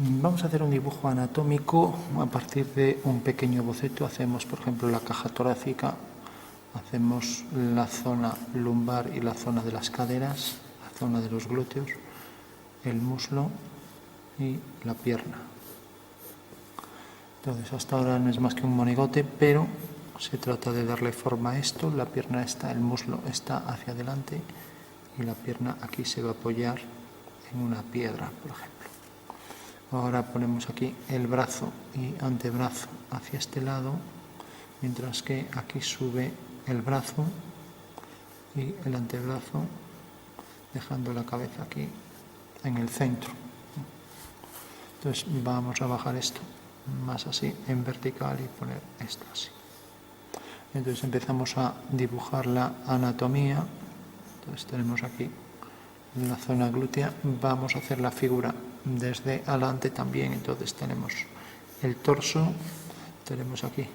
Vamos a hacer un dibujo anatómico a partir de un pequeño boceto. Hacemos, por ejemplo, la caja torácica, hacemos la zona lumbar y la zona de las caderas, la zona de los glúteos, el muslo y la pierna. Entonces, hasta ahora no es más que un monigote, pero se trata de darle forma a esto. La pierna está, el muslo está hacia adelante y la pierna aquí se va a apoyar en una piedra, por ejemplo. Ahora ponemos aquí el brazo y antebrazo hacia este lado, mientras que aquí sube el brazo y el antebrazo, dejando la cabeza aquí en el centro. Entonces vamos a bajar esto más así en vertical y poner esto así. Entonces empezamos a dibujar la anatomía. Entonces tenemos aquí la zona glútea. Vamos a hacer la figura desde adelante también. Entonces tenemos el torso, tenemos aquí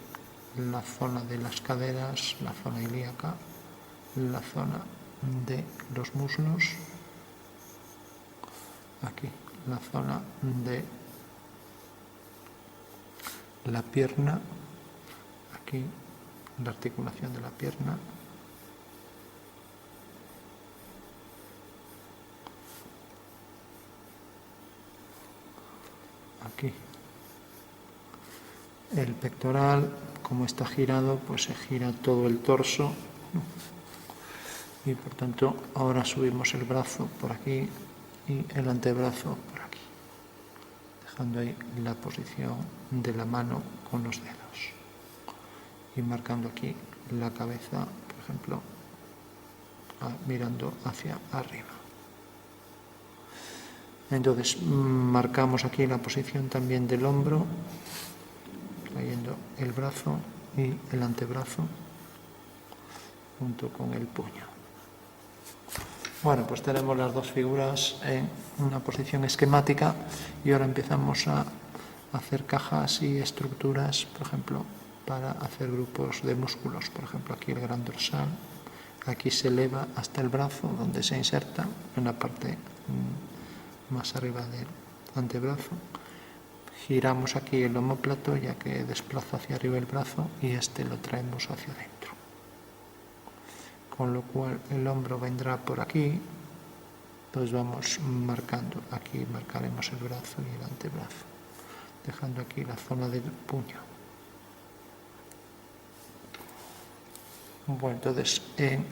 la zona de las caderas, la zona ilíaca, la zona de los muslos, aquí la zona de la pierna, aquí la articulación de la pierna, aquí el pectoral. Como está girado, pues se gira todo el torso, ¿no? Y por tanto ahora subimos el brazo por aquí y el antebrazo por aquí, dejando ahí la posición de la mano con los dedos y marcando aquí la cabeza, por ejemplo, mirando hacia arriba. Entonces marcamos aquí la posición también del hombro, trayendo el brazo y el antebrazo junto con el puño. Bueno, pues tenemos las dos figuras en una posición esquemática y ahora empezamos a hacer cajas y estructuras, por ejemplo, para hacer grupos de músculos. Por ejemplo, aquí el gran dorsal, aquí se eleva hasta el brazo, donde se inserta en la parte más arriba del antebrazo. Giramos aquí el omóplato, ya que desplaza hacia arriba el brazo, y este lo traemos hacia adentro. Con lo cual el hombro vendrá por aquí. Entonces vamos marcando, aquí marcaremos el brazo y el antebrazo, dejando aquí la zona del puño. Bueno, entonces en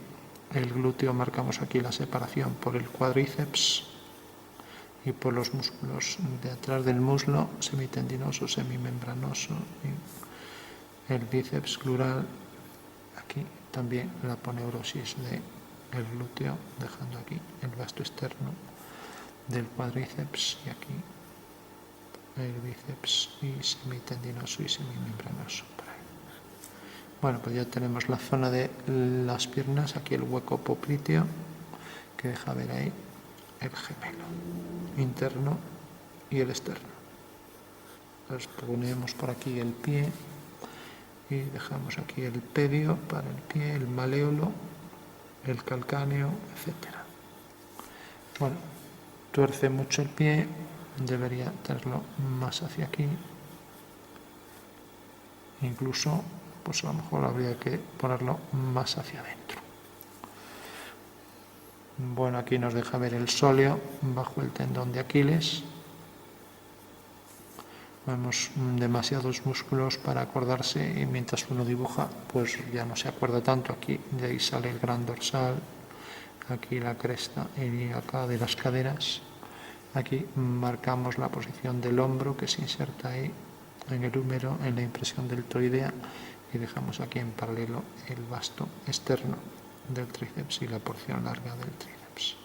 el glúteo marcamos aquí la separación por el cuádriceps y por los músculos de atrás del muslo, semitendinoso, semimembranoso, y el bíceps glural. Aquí también la aponeurosis del glúteo, dejando aquí el vasto externo del cuádriceps y aquí el bíceps y semitendinoso y semimembranoso. Bueno, pues ya tenemos la zona de las piernas, aquí el hueco popliteo, que deja ver ahí el gemelo interno y el externo. Entonces ponemos por aquí el pie y dejamos aquí el pedio para el pie, el maléolo, el calcáneo, etc. Bueno, tuerce mucho el pie, debería tenerlo más hacia aquí. Incluso, pues a lo mejor habría que ponerlo más hacia adentro. Bueno, aquí nos deja ver el sóleo bajo el tendón de Aquiles. Vemos demasiados músculos para acordarse y mientras uno dibuja, pues ya no se acuerda tanto. Aquí de ahí sale el gran dorsal, aquí la cresta ilíaca de las caderas. Aquí marcamos la posición del hombro que se inserta ahí en el húmero, en la impresión deltoidea, y dejamos aquí en paralelo el vasto externo del tríceps y la porción larga del tríceps.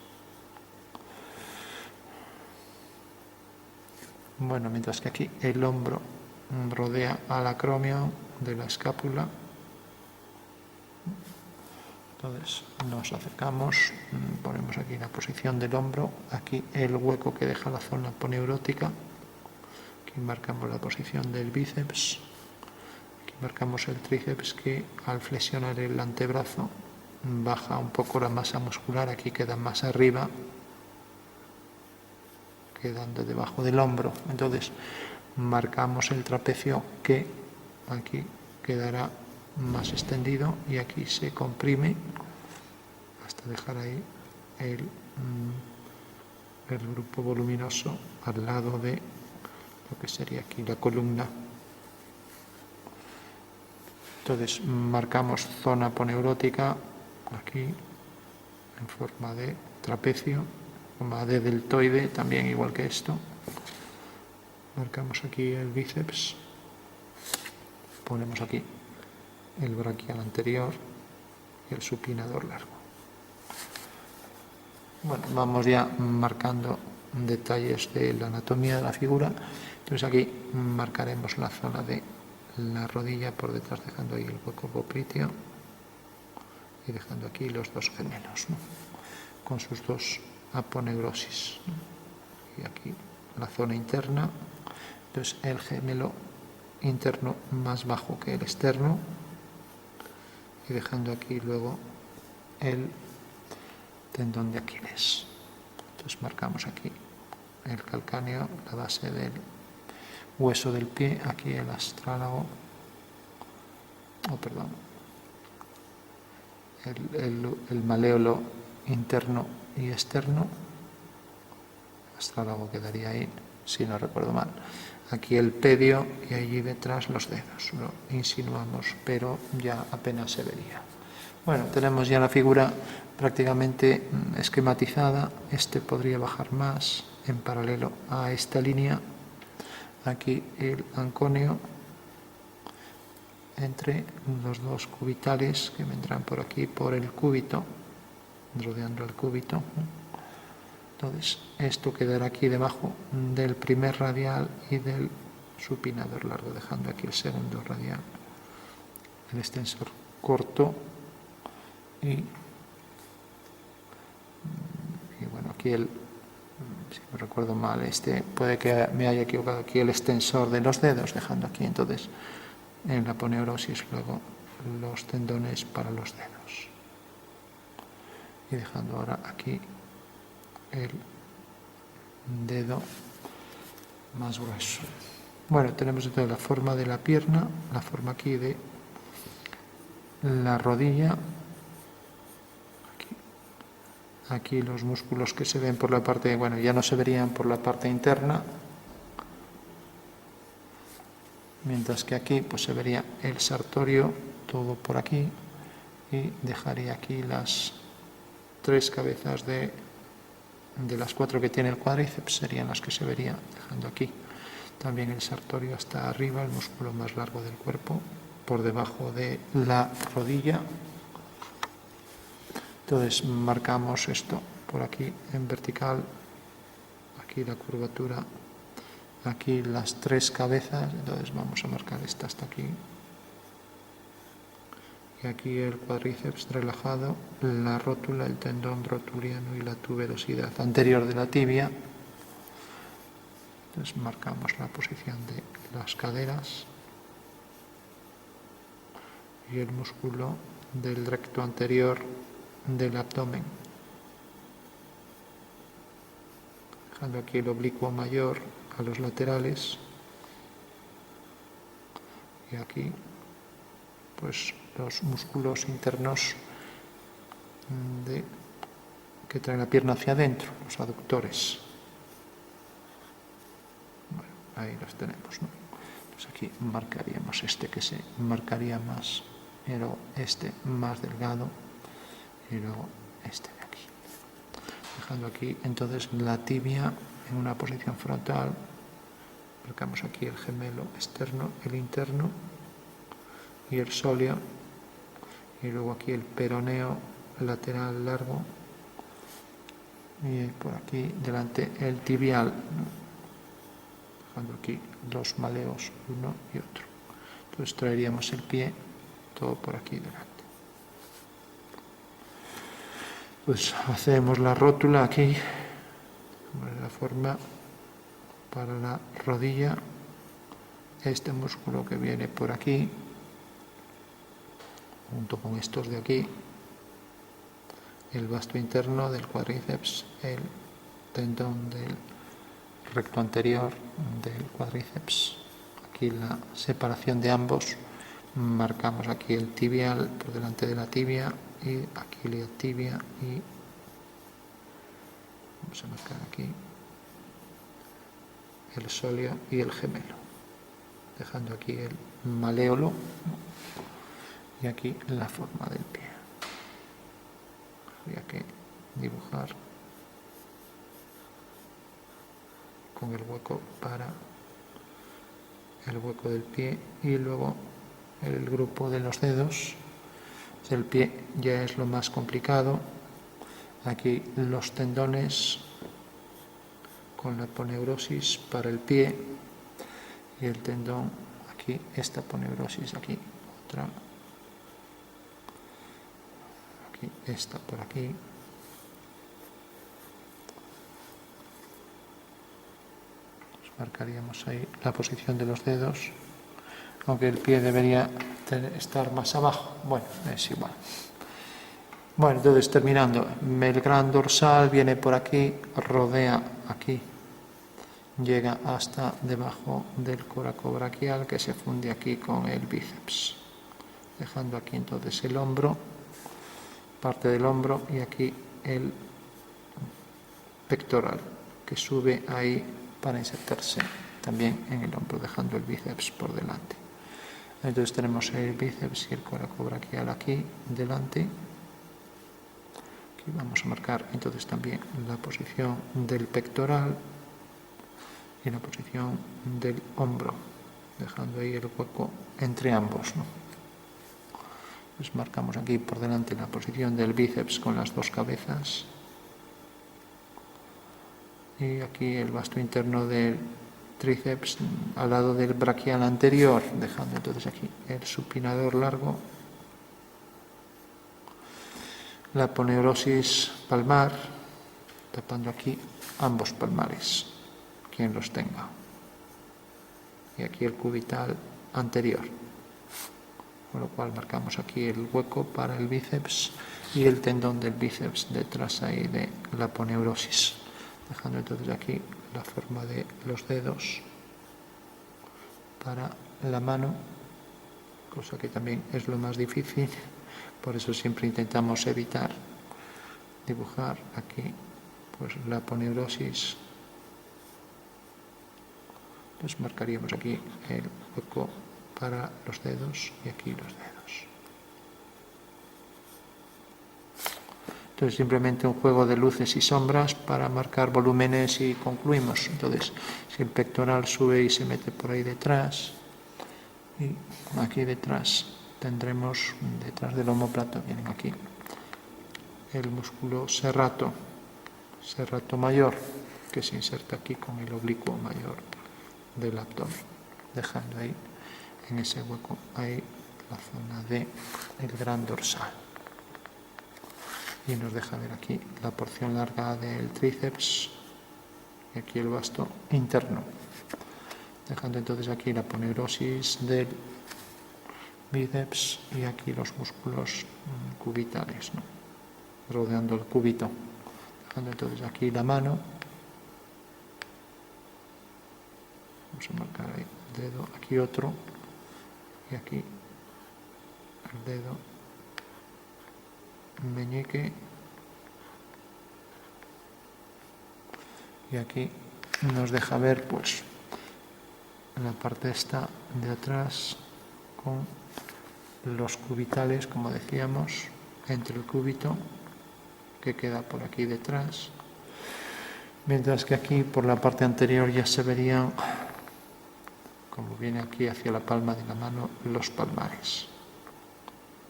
Bueno, mientras que aquí el hombro rodea al acromio de la escápula. Entonces nos acercamos, ponemos aquí la posición del hombro, aquí el hueco que deja la zona aponeurótica, aquí marcamos la posición del bíceps, aquí marcamos el tríceps que al flexionar el antebrazo baja un poco la masa muscular, aquí queda más arriba quedando debajo del hombro. Entonces marcamos el trapecio, que aquí quedará más extendido y aquí se comprime hasta dejar ahí el grupo voluminoso al lado de lo que sería aquí la columna. Entonces marcamos zona aponeurótica aquí en forma de trapecio, forma de deltoide, también igual que esto. Marcamos aquí el bíceps, ponemos aquí el braquial anterior y el supinador largo. Bueno, vamos ya marcando detalles de la anatomía de la figura. Entonces aquí marcaremos la zona de la rodilla por detrás, dejando ahí el hueco popliteo y dejando aquí los dos gemelos, ¿no?, con sus dos aponeurosis, ¿no? Y aquí la zona interna. Entonces el gemelo interno más bajo que el externo y dejando aquí luego el tendón de Aquiles. Entonces marcamos aquí el calcáneo, la base del hueso del pie, aquí el astrálago, el maléolo interno y externo. El astrálago quedaría ahí, si no recuerdo mal. Aquí el pedio y allí detrás los dedos. Lo insinuamos, pero ya apenas se vería. Bueno, tenemos ya la figura prácticamente esquematizada. Este podría bajar más en paralelo a esta línea. Aquí el anconio entre los dos cubitales que vendrán por aquí, por el cúbito, rodeando el cúbito. Entonces, esto quedará aquí debajo del primer radial y del supinador largo, dejando aquí el segundo radial, el extensor corto y bueno, aquí si me recuerdo mal, puede que me haya equivocado, aquí el extensor de los dedos, dejando aquí entonces en la aponeurosis luego los tendones para los dedos y dejando ahora aquí el dedo más grueso. Bueno, tenemos entonces la forma de la pierna, la forma aquí de la rodilla, aquí los músculos que se ven por la parte, bueno, ya no se verían por la parte interna, mientras que aquí pues se vería el sartorio todo por aquí y dejaría aquí las tres cabezas de las cuatro que tiene el cuádriceps, serían las que se verían, dejando aquí también el sartorio hasta arriba, el músculo más largo del cuerpo, por debajo de la rodilla. Entonces marcamos esto por aquí en vertical, aquí la curvatura, aquí las tres cabezas, entonces vamos a marcar esta hasta aquí. Y aquí el cuádriceps relajado, la rótula, el tendón rotuliano y la tuberosidad anterior de la tibia. Entonces marcamos la posición de las caderas y el músculo del recto anterior del abdomen. Dejando aquí el oblicuo mayor a los laterales y aquí pues los músculos internos que traen la pierna hacia adentro, los aductores. Bueno, ahí los tenemos, ¿no? Pues aquí marcaríamos este que se marcaría más, pero este más delgado y luego este de aquí. Dejando aquí entonces la tibia en una posición frontal, marcamos aquí el gemelo externo, el interno y el sóleo, y luego aquí el peroneo lateral largo y por aquí delante el tibial, dejando aquí los maleos uno y otro. Entonces traeríamos el pie todo por aquí delante. Pues hacemos la rótula aquí, la forma para la rodilla, este músculo que viene por aquí, junto con estos de aquí, el vasto interno del cuádriceps, el tendón del recto anterior del cuádriceps. Aquí la separación de ambos, marcamos aquí el tibial por delante de la tibia y aquí la tibia, y vamos a marcar aquí el sóleo y el gemelo, dejando aquí el maléolo y aquí la forma del pie. Habría que dibujar con el hueco para el hueco del pie, y luego el grupo de los dedos del pie ya es lo más complicado. Aquí los tendones con la aponeurosis para el pie y el tendón aquí, esta aponeurosis aquí, otra aquí, esta por aquí. Marcaríamos ahí la posición de los dedos, aunque el pie debería estar más abajo. Bueno, es igual. Bueno, entonces terminando, el gran dorsal viene por aquí, rodea aquí, llega hasta debajo del coracobraquial, que se funde aquí con el bíceps, dejando aquí entonces el hombro, parte del hombro, y aquí el pectoral, que sube ahí para insertarse también en el hombro, dejando el bíceps por delante. Entonces tenemos el bíceps y el coracobraquial aquí delante. Aquí vamos a marcar entonces también la posición del pectoral y la posición del hombro, dejando ahí el hueco entre ambos, ¿no? Pues marcamos aquí por delante la posición del bíceps con las dos cabezas, y aquí el vasto interno del tríceps al lado del braquial anterior, dejando entonces aquí el supinador largo, la aponeurosis palmar, tapando aquí ambos palmares, quien los tenga, y aquí el cubital anterior, con lo cual marcamos aquí el hueco para el bíceps y el tendón del bíceps detrás ahí de la aponeurosis, dejando entonces aquí la forma de los dedos para la mano, cosa que también es lo más difícil, por eso siempre intentamos evitar dibujar aquí pues la aponeurosis. Entonces marcaríamos aquí el hueco para los dedos y aquí los dedos. Entonces simplemente un juego de luces y sombras para marcar volúmenes y concluimos. Entonces si el pectoral sube y se mete por ahí detrás, y aquí detrás tendremos, detrás del omóplato vienen aquí el músculo serrato mayor, que se inserta aquí con el oblicuo mayor del abdomen, dejando ahí en ese hueco ahí la zona de el gran dorsal, y nos deja ver aquí la porción larga del tríceps y aquí el vasto interno, dejando entonces aquí la aponeurosis del bíceps y aquí los músculos cubitales, ¿no?, rodeando el cúbito, dejando entonces aquí la mano. Vamos a marcar ahí el dedo, aquí otro, y aquí el dedo meñique, y aquí nos deja ver pues la parte esta de atrás con los cubitales, como decíamos, entre el cúbito que queda por aquí detrás, mientras que aquí por la parte anterior ya se verían, como viene aquí hacia la palma de la mano, los palmares,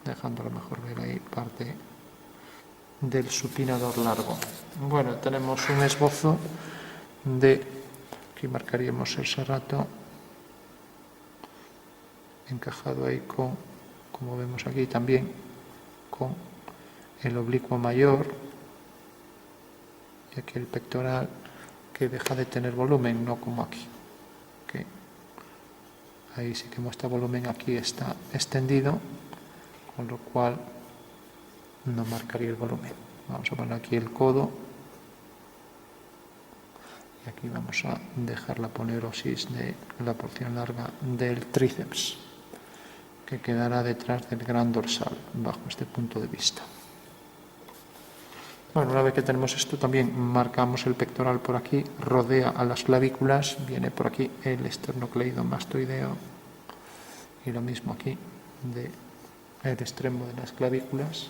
dejando a lo mejor ver ahí parte del supinador largo. Bueno, tenemos un esbozo de, aquí marcaríamos el serrato encajado ahí con, como vemos aquí también, con el oblicuo mayor, y aquí el pectoral, que deja de tener volumen, no como aquí, que ahí sí que muestra volumen, aquí está extendido, con lo cual no marcaría el volumen. Vamos a poner aquí el codo, Y aquí vamos a dejar la aponeurosis de la porción larga del tríceps, que quedará detrás del gran dorsal, bajo este punto de vista. Bueno, una vez que tenemos esto, también marcamos el pectoral por aquí, rodea a las clavículas, viene por aquí el esternocleidomastoideo y lo mismo aquí del extremo de las clavículas,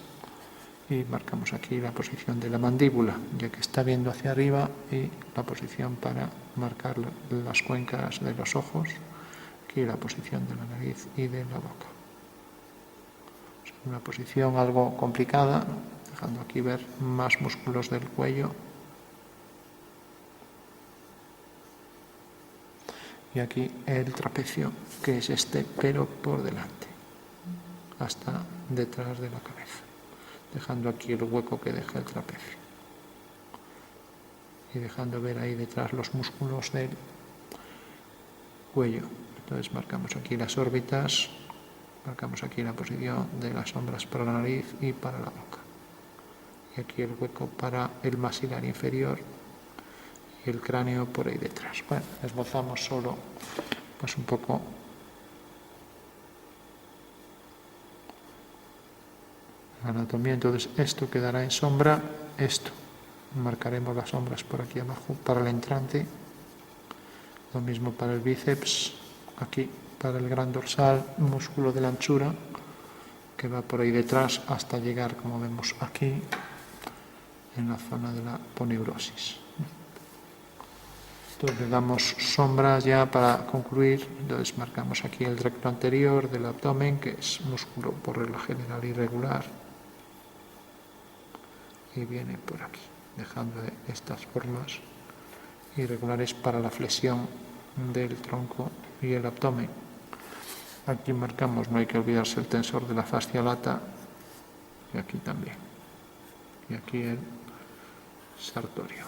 y marcamos aquí la posición de la mandíbula, ya que está viendo hacia arriba, y la posición para marcar las cuencas de los ojos, aquí la posición de la nariz y de la boca. O sea, una posición algo complicada, dejando aquí ver más músculos del cuello. Y aquí el trapecio, que es este, pero por delante, hasta detrás de la cabeza, dejando aquí el hueco que deja el trapecio. Y dejando ver ahí detrás los músculos del cuello. Entonces marcamos aquí las órbitas, marcamos aquí la posición de las sombras para la nariz y para la boca. Y aquí el hueco para el maxilar inferior y el cráneo por ahí detrás. Bueno, esbozamos solo pues un poco la anatomía. Entonces esto quedará en sombra, esto marcaremos las sombras por aquí abajo para el entrante, lo mismo para el bíceps, aquí para el gran dorsal, músculo de la anchura que va por ahí detrás hasta llegar, como vemos aquí, en la zona de la aponeurosis. Entonces le damos sombras ya para concluir. Entonces marcamos aquí el recto anterior del abdomen, que es músculo por regla general irregular, y viene por aquí, dejando estas formas irregulares para la flexión del tronco y el abdomen. Aquí marcamos, no hay que olvidarse, el tensor de la fascia lata, y aquí también, y aquí el sartorio.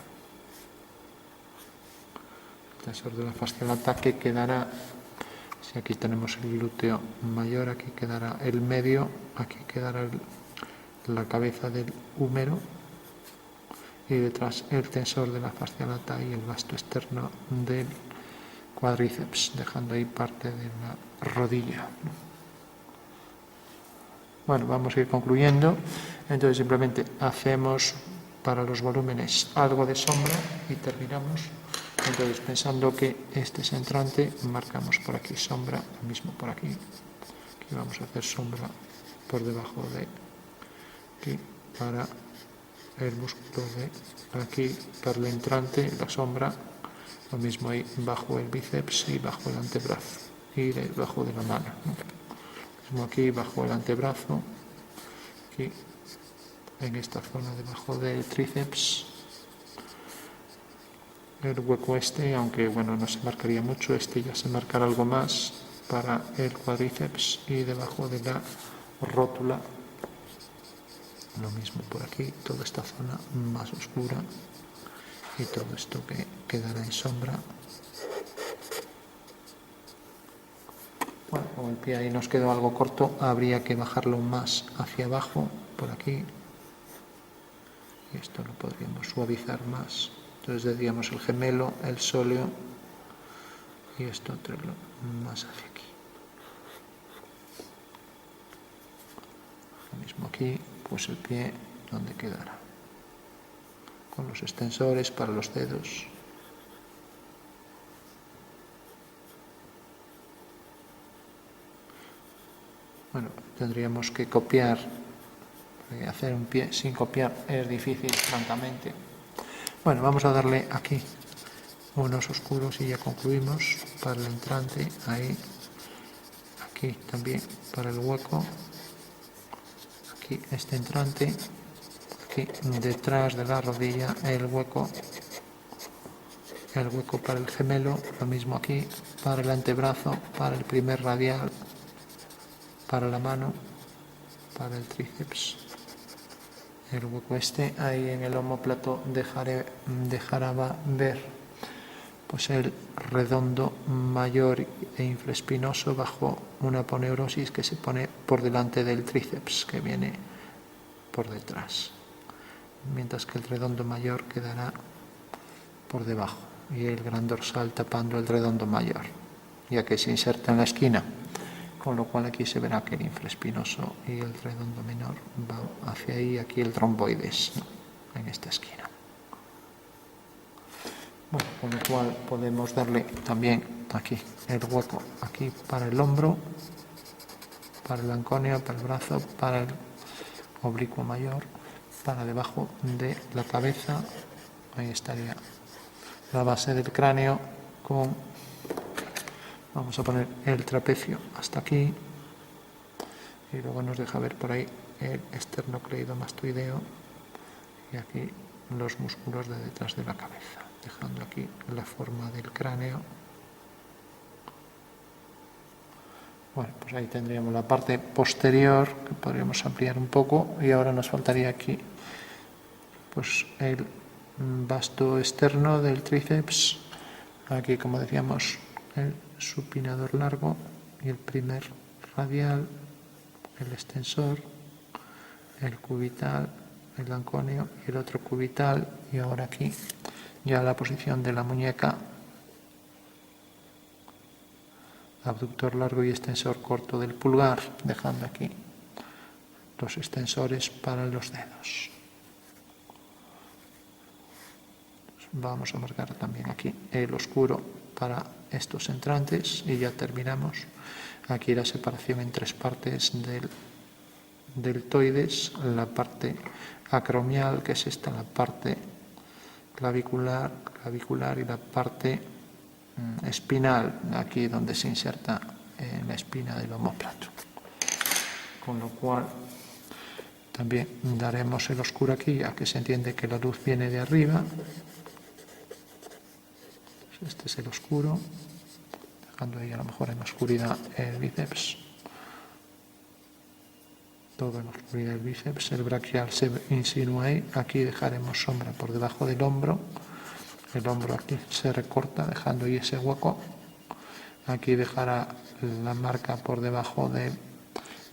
El tensor de la fascia lata, que quedará, si aquí tenemos el glúteo mayor, aquí quedará el medio, aquí quedará la cabeza del húmero, y detrás el tensor de la fascia lata y el vasto externo del cuádriceps, dejando ahí parte de la rodilla. Bueno, vamos a ir concluyendo. Entonces simplemente hacemos para los volúmenes algo de sombra y terminamos. Entonces, pensando que este es entrante, marcamos por aquí sombra, lo mismo por aquí. Aquí vamos a hacer sombra por debajo de aquí para el músculo de aquí, para el entrante, la sombra, lo mismo ahí bajo el bíceps y bajo el antebrazo y debajo de la mano, ¿no? Lo mismo aquí bajo el antebrazo, aquí en esta zona debajo del tríceps, el hueco este, aunque bueno, no se marcaría mucho, este ya se marcará algo más para el cuádriceps, y debajo de la rótula lo mismo por aquí, toda esta zona más oscura y todo esto que quedará en sombra. Bueno, como el pie ahí nos quedó algo corto, habría que bajarlo más hacia abajo, por aquí, y esto lo podríamos suavizar más. Entonces decíamos el gemelo, el sóleo, y esto traerlo más hacia aquí. Lo mismo aquí, pues el pie donde quedará, con los extensores para los dedos. Bueno, tendríamos que copiar, hacer un pie sin copiar es difícil, francamente. Bueno, vamos a darle aquí unos oscuros y ya concluimos. Para el entrante, ahí, aquí también para el hueco, aquí este entrante, aquí detrás de la rodilla el hueco para el gemelo, lo mismo aquí, para el antebrazo, para el primer radial, para la mano, para el tríceps, el hueco este, ahí en el omóplato dejará ver pues el redondo mayor e infraespinoso bajo una aponeurosis que se pone por delante del tríceps, que viene por detrás, mientras que el redondo mayor quedará por debajo. y el gran dorsal tapando el redondo mayor, ya que se inserta en la esquina, con lo cual aquí se verá que el infraespinoso y el redondo menor van hacia ahí, aquí el tromboides, ¿no?, en esta esquina. Bueno, con lo cual podemos darle también aquí el hueco, aquí para el hombro, para el anconio, para el brazo, para el oblicuo mayor, para debajo de la cabeza. Ahí estaría la base del cráneo con, vamos a poner el trapecio hasta aquí, y luego nos deja ver por ahí el esternocleidomastoideo y aquí los músculos de detrás de la cabeza, dejando aquí la forma del cráneo. Bueno, pues ahí tendríamos la parte posterior que podríamos ampliar un poco, y ahora nos faltaría aquí pues el vasto externo del tríceps, aquí como decíamos el supinador largo y el primer radial, el extensor, el cubital, el anconio y el otro cubital, y ahora aquí ya la posición de la muñeca, abductor largo y extensor corto del pulgar, dejando aquí los extensores para los dedos. Vamos a marcar también aquí el oscuro para estos entrantes y ya terminamos. Aquí la separación en tres partes del deltoides, la parte acromial, que es esta, la parte clavicular y la parte espinal, aquí donde se inserta en la espina del omóplato. Con lo cual también daremos el oscuro aquí, ya que se entiende que la luz viene de arriba. Este es el oscuro, dejando ahí a lo mejor en oscuridad el bíceps, todo en oscuridad el bíceps, el braquial se insinúa ahí, aquí dejaremos sombra por debajo del hombro, el hombro aquí se recorta dejando ahí ese hueco, aquí dejará la marca por debajo del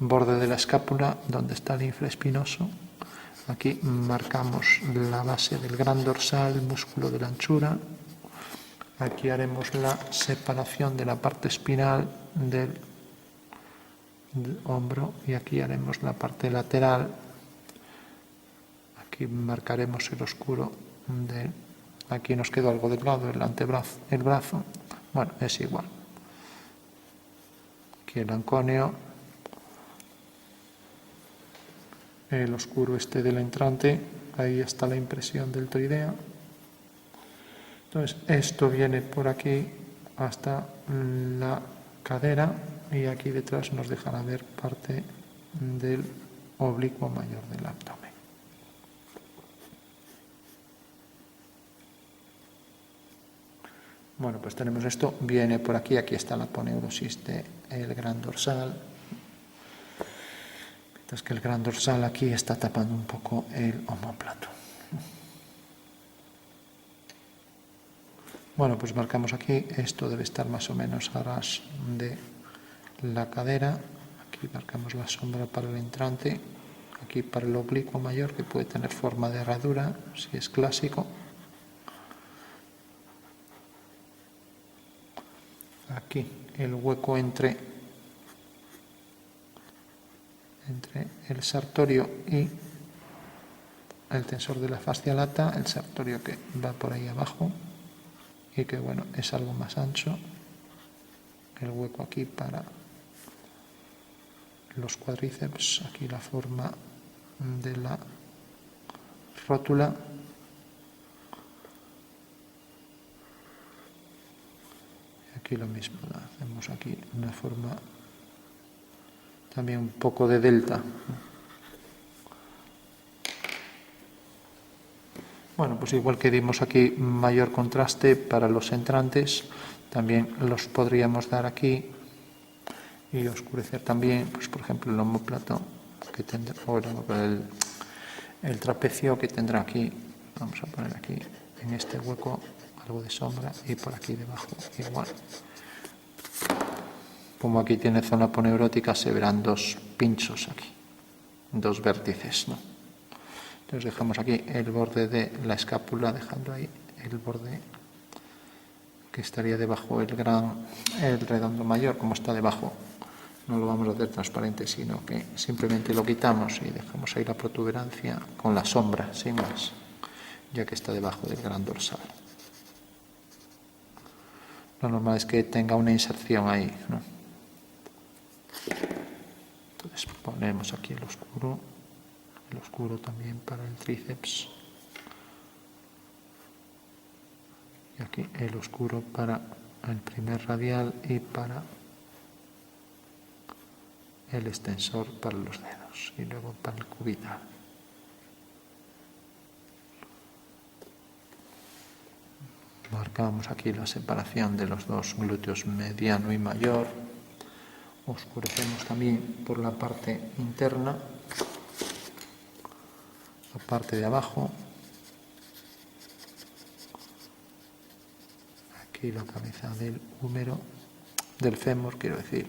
borde de la escápula donde está el infraespinoso, aquí marcamos la base del gran dorsal, el músculo de la anchura. Aquí haremos la separación de la parte espinal del hombro y aquí haremos la parte lateral. Aquí marcaremos el oscuro aquí nos quedó algo del lado, el antebrazo, el brazo. Bueno, es igual. Aquí el anconio, el oscuro este del entrante, ahí está la impresión deltoidea. Entonces, esto viene por aquí hasta la cadera y aquí detrás nos dejará ver parte del oblicuo mayor del abdomen. Bueno, pues tenemos esto, viene por aquí, aquí está la aponeurosis del gran dorsal. Mientras que el gran dorsal aquí está tapando un poco el omóplato. Bueno, pues marcamos aquí, esto debe estar más o menos a ras de la cadera, aquí marcamos la sombra para el entrante, aquí para el oblicuo mayor, que puede tener forma de herradura, si es clásico. Aquí el hueco entre el sartorio y el tensor de la fascia lata, el sartorio que va por ahí abajo, y que bueno, es algo más ancho, el hueco aquí para los cuádriceps, aquí la forma de la rótula, y aquí lo mismo, hacemos aquí una forma también un poco de delta. Bueno, pues igual que dimos aquí mayor contraste para los entrantes, también los podríamos dar aquí y oscurecer también, pues por ejemplo el omóplato que tendrá, o el trapecio que tendrá aquí, vamos a poner aquí en este hueco algo de sombra y por aquí debajo igual. Como aquí tiene zona aponeurótica se verán dos pinchos aquí, dos vértices, ¿no? Entonces dejamos aquí el borde de la escápula, dejando ahí el borde que estaría debajo el redondo mayor, como está debajo. No lo vamos a hacer transparente, sino que simplemente lo quitamos y dejamos ahí la protuberancia con la sombra, sin más, ya que está debajo del gran dorsal. Lo normal es que tenga una inserción ahí, ¿no? Entonces ponemos aquí el oscuro también para el tríceps. Y aquí el oscuro para el primer radial y para el extensor para los dedos y luego para el cubital. Marcamos aquí la separación de los dos glúteos mediano y mayor. Oscurecemos también por la parte interna, la parte de abajo. Aquí la cabeza del húmero, del fémur, quiero decir.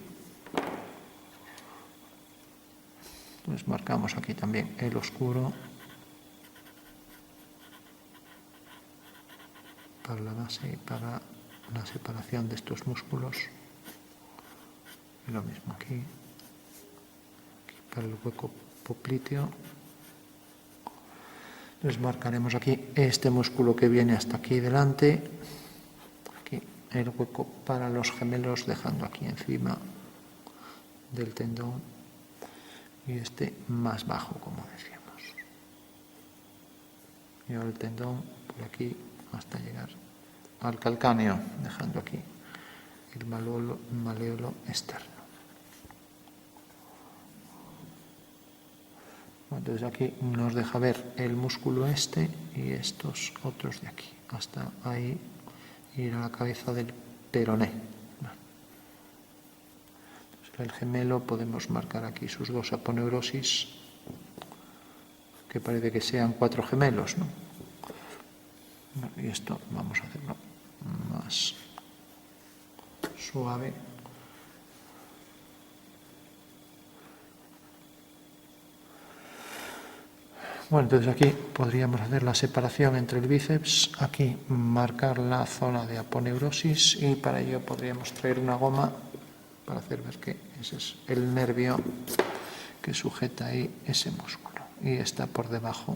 Entonces marcamos aquí también el oscuro para la base y para la separación de estos músculos. Y lo mismo aquí para el hueco popliteo. Entonces marcaremos aquí este músculo que viene hasta aquí delante. Aquí el hueco para los gemelos, dejando aquí encima del tendón. Y este más bajo, como decíamos. Y ahora el tendón por aquí hasta llegar al calcáneo, dejando aquí el maléolo externo. Entonces aquí nos deja ver el músculo este y estos otros de aquí, hasta ahí ir a la cabeza del peroné. Entonces, el gemelo podemos marcar aquí sus dos aponeurosis, que parece que sean 4 gemelos, ¿no? Y esto vamos a hacerlo más suave. Bueno, entonces aquí podríamos hacer la separación entre el bíceps, aquí marcar la zona de aponeurosis y para ello podríamos traer una goma para hacer ver que ese es el nervio que sujeta ahí ese músculo y está por debajo,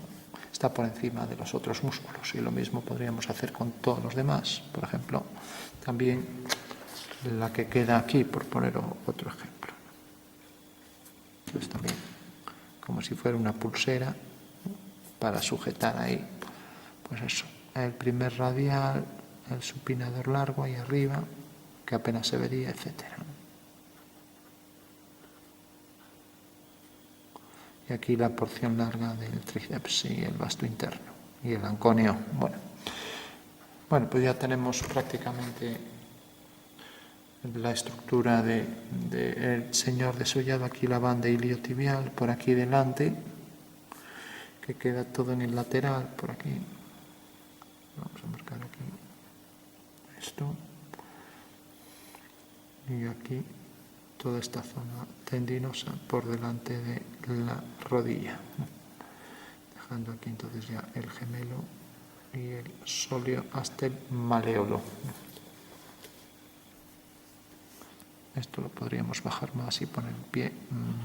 está por encima de los otros músculos y lo mismo podríamos hacer con todos los demás. Por ejemplo, también la que queda aquí, por poner otro ejemplo. Entonces también como si fuera una pulsera para sujetar ahí, pues eso, el primer radial, el supinador largo ahí arriba, que apenas se vería, etcétera. Y aquí la porción larga del tríceps y el vasto interno y el anconio. Bueno, pues ya tenemos prácticamente la estructura del señor desollado, aquí la banda iliotibial, por aquí delante, que queda todo en el lateral, por aquí. Vamos a marcar aquí esto. Y aquí toda esta zona tendinosa por delante de la rodilla. Dejando aquí entonces ya el gemelo y el sóleo hasta el maléolo. Esto lo podríamos bajar más y poner el pie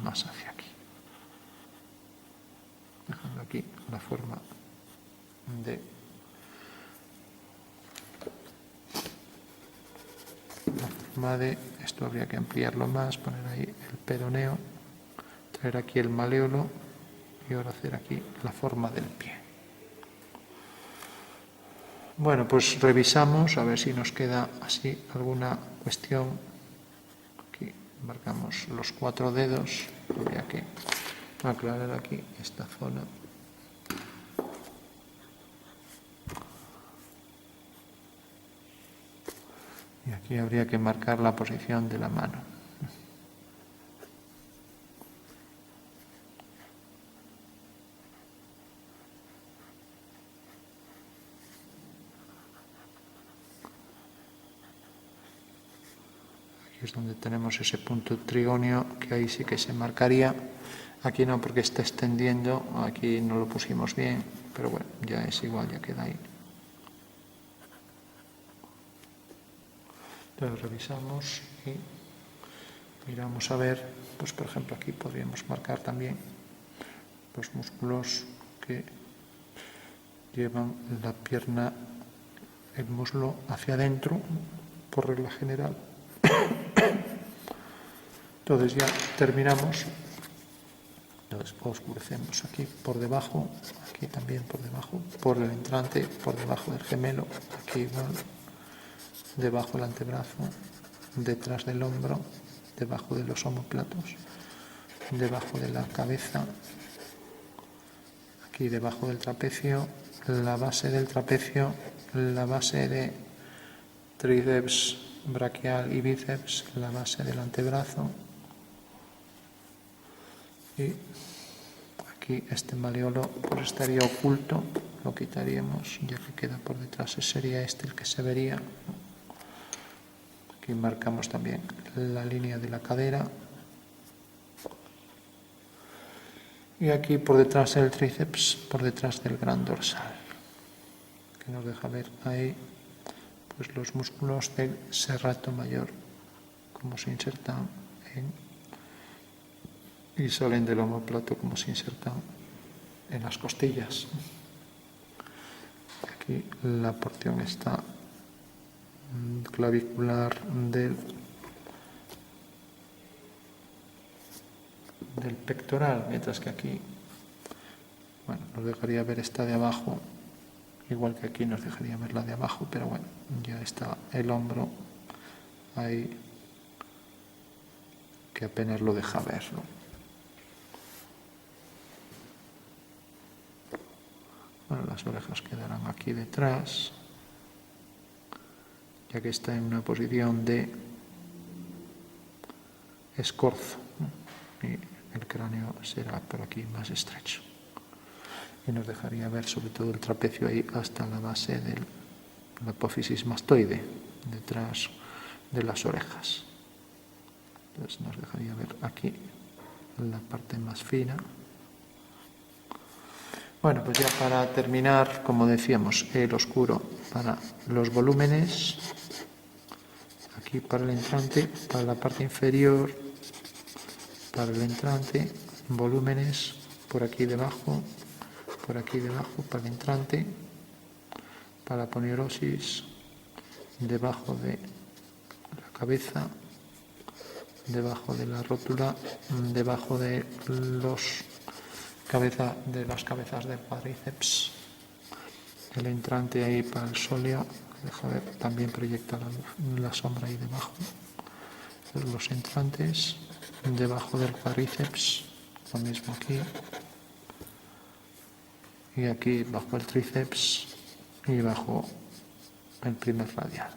más hacia aquí. Dejando aquí la forma de esto habría que ampliarlo más, poner ahí el peroneo, traer aquí el maléolo y ahora hacer aquí la forma del pie. Bueno, pues revisamos a ver si nos queda así alguna cuestión. Aquí marcamos los 4 dedos, habría que aclarar aquí esta zona. Y aquí habría que marcar la posición de la mano. Aquí es donde tenemos ese punto trigonio, que ahí sí que se marcaría. Aquí no, porque está extendiendo, aquí no lo pusimos bien, pero bueno, ya es igual, ya queda ahí. Entonces revisamos y miramos a ver, pues por ejemplo aquí podríamos marcar también los músculos que llevan la pierna, el muslo hacia adentro, por regla general. Entonces ya terminamos. Entonces oscurecemos aquí por debajo, aquí también por debajo, por el entrante, por debajo del gemelo, aquí igual, debajo del antebrazo, detrás del hombro, debajo de los omóplatos, debajo de la cabeza, aquí debajo del trapecio, la base del trapecio, la base de tríceps braquial y bíceps, la base del antebrazo, y aquí este maleolo pues estaría oculto, lo quitaríamos ya que queda por detrás, sería este el que se vería. Aquí marcamos también la línea de la cadera y aquí por detrás el tríceps, por detrás del gran dorsal, que nos deja ver ahí pues los músculos del serrato mayor, como se insertan y salen del omóplato, como se insertan en las costillas. Aquí la porción está clavicular del pectoral, mientras que aquí, bueno, nos dejaría ver esta de abajo, igual que aquí nos dejaría ver la de abajo, pero bueno, ya está el hombro ahí, que apenas lo deja ver, ¿no? Bueno, las orejas quedarán aquí detrás, ya que está en una posición de escorzo, ¿no? Y el cráneo será por aquí más estrecho. Y nos dejaría ver sobre todo el trapecio ahí hasta la base de la apófisis mastoide, detrás de las orejas. Entonces nos dejaría ver aquí la parte más fina. Bueno, pues ya para terminar, como decíamos, el oscuro para los volúmenes, aquí para el entrante, para la parte inferior, para el entrante, volúmenes por aquí debajo, para el entrante, para la poneurosis, debajo de la cabeza, debajo de la rótula, debajo de las cabezas del cuádriceps, el entrante ahí para el sóleo, deja ver, también proyecta la sombra ahí debajo, los entrantes, debajo del cuádriceps, lo mismo aquí, y aquí bajo el tríceps y bajo el primer radial.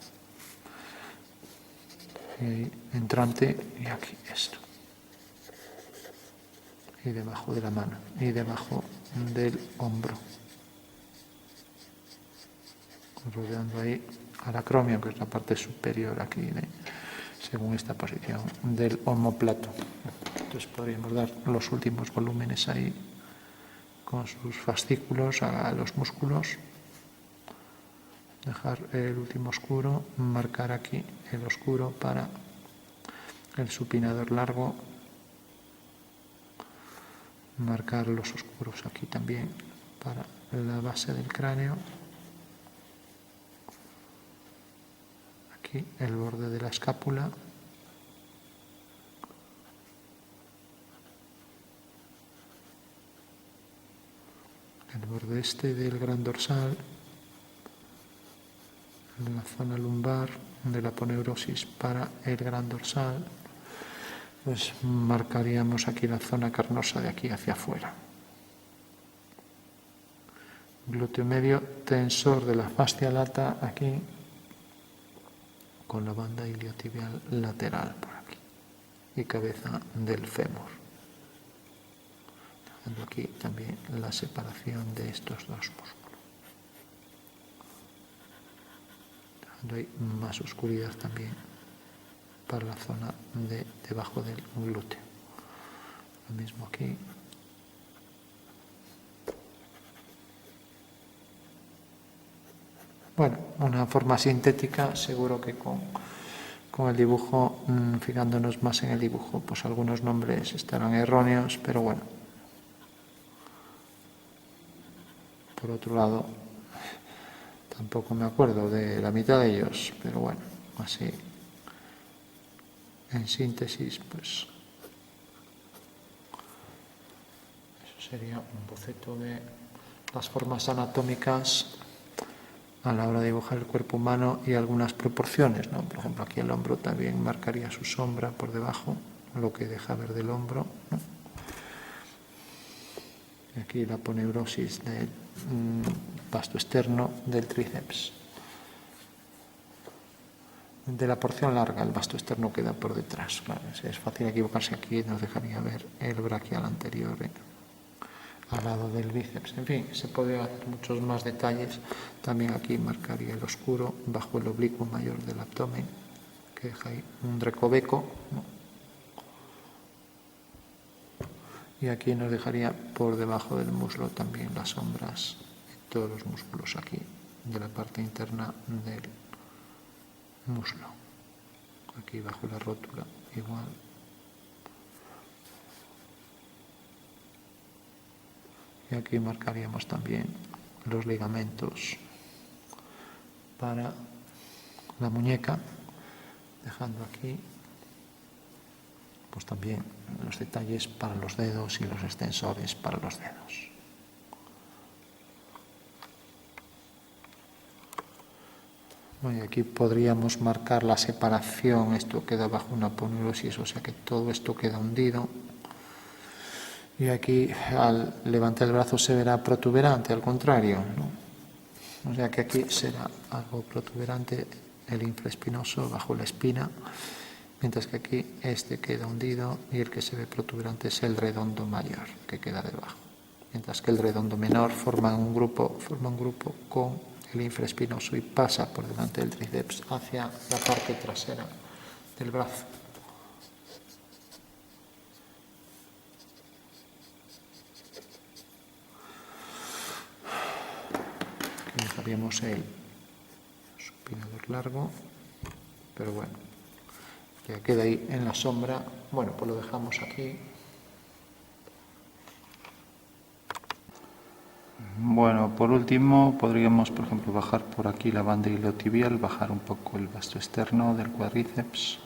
Y entrante y aquí esto. Y debajo de la mano y debajo del hombro. Rodeando ahí al acromio, que es la parte superior aquí, según esta posición, del omóplato. Entonces podríamos dar los últimos volúmenes ahí con sus fascículos a los músculos. Dejar el último oscuro, marcar aquí el oscuro para el supinador largo, marcar los oscuros aquí también para la base del cráneo, aquí el borde de la escápula, el borde este del gran dorsal, en la zona lumbar de la poneurosis para el gran dorsal, pues marcaríamos aquí la zona carnosa de aquí hacia afuera. Glúteo medio, tensor de la fascia lata aquí, con la banda iliotibial lateral por aquí, y cabeza del fémur. Dejando aquí también la separación de estos dos músculos. Hay más oscuridad también para la zona de debajo del glúteo. Lo mismo aquí. Bueno, una forma sintética, seguro que con con el dibujo, fijándonos más en el dibujo, pues algunos nombres estarán erróneos, pero bueno. Por otro lado, tampoco me acuerdo de la mitad de ellos, pero bueno, así, en síntesis, pues eso sería un boceto de las formas anatómicas a la hora de dibujar el cuerpo humano y algunas proporciones, ¿no? Por ejemplo, aquí el hombro también marcaría su sombra por debajo, lo que deja ver del hombro, ¿no? Y aquí la aponeurosis del vasto externo del tríceps. De la porción larga, el vasto externo queda por detrás. Vale, es fácil equivocarse aquí, nos dejaría ver el braquial anterior al lado del bíceps. En fin, se podría hacer muchos más detalles. También aquí marcaría el oscuro bajo el oblicuo mayor del abdomen, que deja ahí un recoveco, ¿no? Y aquí nos dejaría por debajo del muslo también las sombras de todos los músculos aquí, de la parte interna del muslo. Aquí bajo la rótula igual. Y aquí marcaríamos también los ligamentos para la muñeca, dejando aquí pues también los detalles para los dedos y los extensores para los dedos. Bueno, y aquí podríamos marcar la separación, esto queda bajo una aponeurosis, o sea que todo esto queda hundido. Y aquí al levantar el brazo se verá protuberante, al contrario, ¿no? O sea que aquí será algo protuberante el infraespinoso bajo la espina, mientras que aquí este queda hundido y el que se ve protuberante es el redondo mayor, que queda debajo. Mientras que el redondo menor forma un grupo con el infraespinoso y pasa por delante del tríceps hacia la parte trasera del brazo. Aquí dejaríamos el supinador largo, pero bueno, ya queda ahí en la sombra. Bueno, pues lo dejamos aquí. Bueno, por último podríamos, por ejemplo, bajar por aquí la banda iliotibial, bajar un poco el vasto externo del cuádriceps,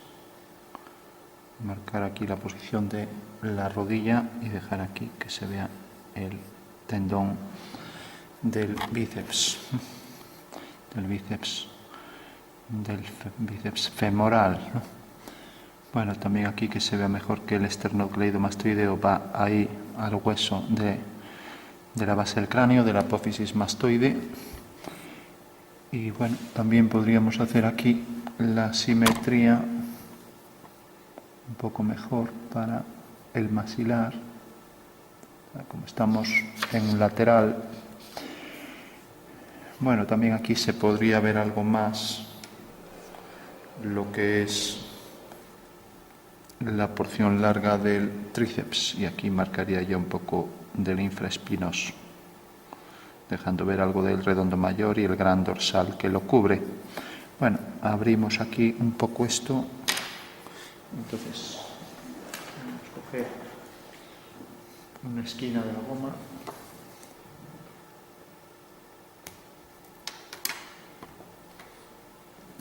marcar aquí la posición de la rodilla y dejar aquí que se vea el tendón del bíceps femoral, ¿no? Bueno, también aquí que se vea mejor que el esternocleidomastoideo va ahí al hueso de la base del cráneo, de la apófisis mastoide. Y bueno, también podríamos hacer aquí la simetría un poco mejor para el maxilar. Como estamos en un lateral, bueno, también aquí se podría ver algo más lo que es la porción larga del tríceps, y aquí marcaría yo un poco del infraespinoso, dejando ver algo del redondo mayor y el gran dorsal que lo cubre. Bueno, abrimos aquí un poco esto, entonces vamos a coger una esquina de la goma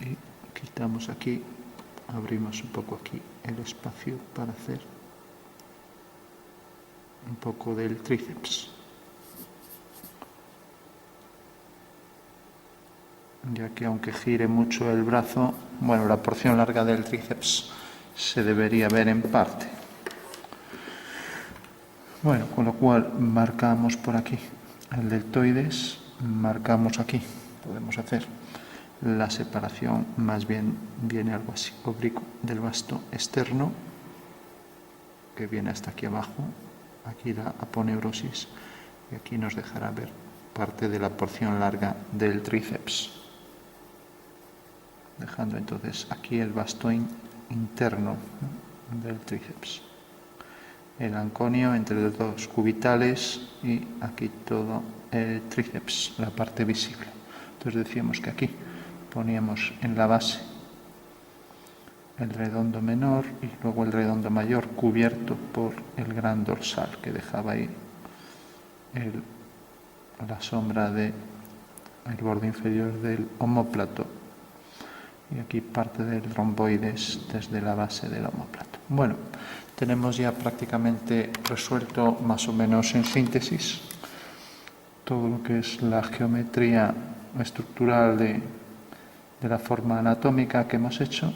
y quitamos aquí, abrimos un poco aquí el espacio para hacer un poco del tríceps, ya que aunque gire mucho el brazo, bueno, la porción larga del tríceps se debería ver en parte. Bueno, con lo cual marcamos por aquí el deltoides, marcamos aquí, podemos hacer la separación, más bien viene algo así, oblicuo del vasto externo, que viene hasta aquí abajo, aquí la aponeurosis, y aquí nos dejará ver parte de la porción larga del tríceps, dejando entonces aquí el vasto interno, ¿no?, del tríceps, el anconio entre los dos cubitales y aquí todo el tríceps, la parte visible. Entonces decíamos que aquí poníamos en la base el redondo menor y luego el redondo mayor cubierto por el gran dorsal que dejaba ahí la sombra del borde inferior del omóplato, y aquí parte del romboides desde la base del omóplato. Bueno, tenemos ya prácticamente resuelto, más o menos en síntesis, todo lo que es la geometría estructural de la forma anatómica que hemos hecho.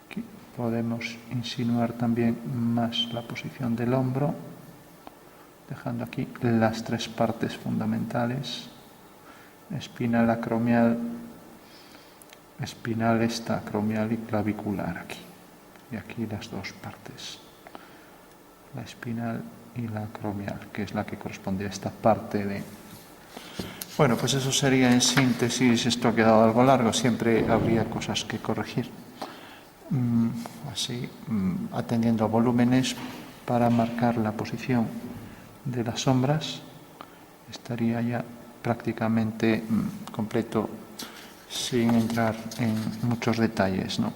Aquí podemos insinuar también más la posición del hombro, dejando aquí las tres partes fundamentales: espinal, acromial, espinal esta acromial y clavicular aquí. Y aquí las dos partes, la espinal y la acromial, que es la que corresponde a esta parte de... Bueno, pues eso sería en síntesis. Esto ha quedado algo largo, siempre habría cosas que corregir. Así, atendiendo a volúmenes para marcar la posición de las sombras, estaría ya prácticamente completo, sin entrar en muchos detalles, ¿no?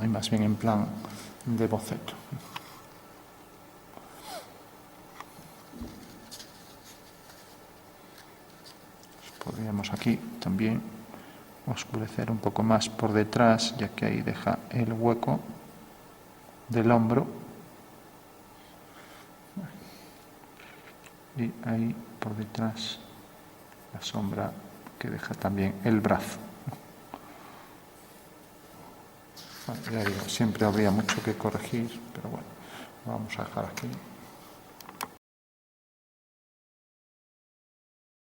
Hay más bien en plan de boceto. Podríamos aquí también oscurecer un poco más por detrás, ya que ahí deja el hueco del hombro, y ahí por detrás la sombra que deja también el brazo. Bueno, ya digo, siempre habría mucho que corregir, pero bueno, lo vamos a dejar aquí.